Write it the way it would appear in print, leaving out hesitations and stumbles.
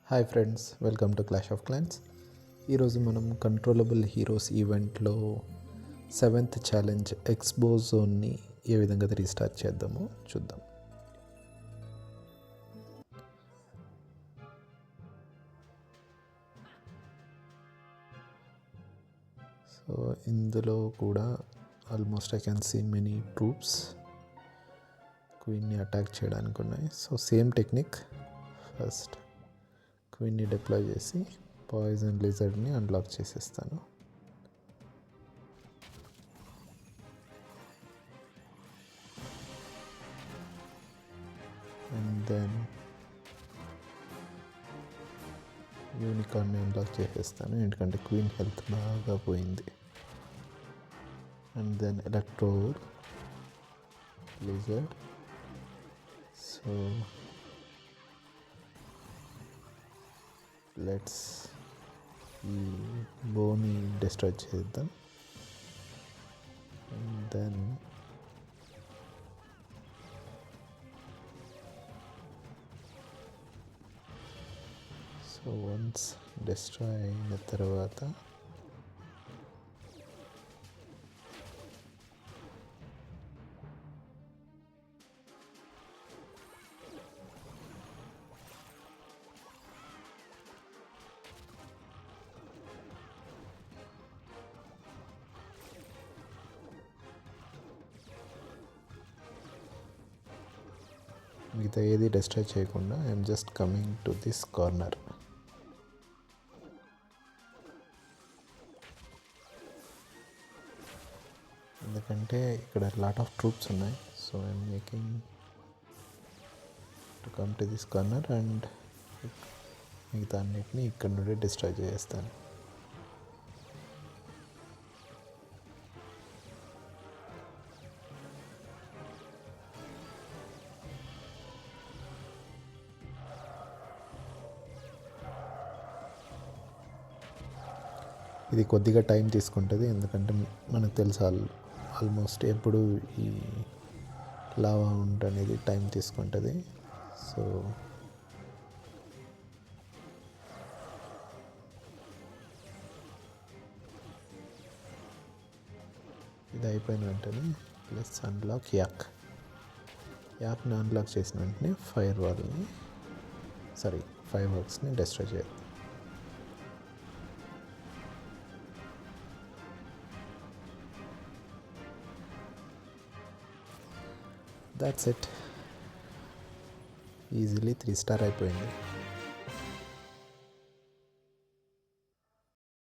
Hi friends, welcome to clash of clans. ఈరోజు మనం controllable heroes ఈవెంట్లో 7th ఛాలెంజ్ ఎక్స్బో జోన్ని ఏ విధంగా రీస్టార్ట్ చేద్దామో చూద్దాం. సో ఇందులో కూడా almost I can see many troops క్వీన్ని అటాక్ చేయడానికి ఉన్నాయి. సో సేమ్ టెక్నిక్, ఫస్ట్ క్వీన్ని డిప్లాయ్ చేసి పాయిజన్ లిజర్డ్ని అన్లాక్ చేసేస్తాను. అండ్ దెన్ యూనికార్న్ని అన్లాక్ చేసేస్తాను, ఎందుకంటే క్వీన్ హెల్త్ బాగా పోయింది. And then electro lizard. So let's ఈ బోని డిస్ట్రాయ్ చేద్దాం. And then so once destroy అయిన తర్వాత మిగతా ఏది డిస్ట్రాయ్ చేయకుండా I'm just coming to this corner. ఎందుకంటే ఇక్కడ లాట్ ఆఫ్ ట్రూప్స్ ఉన్నాయి. So I'm making to come to this corner and మిగతా అన్నిటిని ఇక్కడ నుండి డిస్ట్రాయ్ చేస్తాను. ఇది కొద్దిగా టైం తీసుకుంటుంది, ఎందుకంటే మనకు తెలుసు ఆల్మోస్ట్ ఎప్పుడు ఈ లావా ఉంట్ అనేది టైం తీసుకుంటుంది. సో ఇది అయిపోయిన వెంటనే ప్లస్ అన్లాక్ యాక్ని అన్లాక్ చేసిన వెంటనే ఫైర్ వర్క్స్ని డిస్ట్రాయ్ చేయాలి. That's it. ఈజీలీ 3 స్టార్ అయిపోయింది.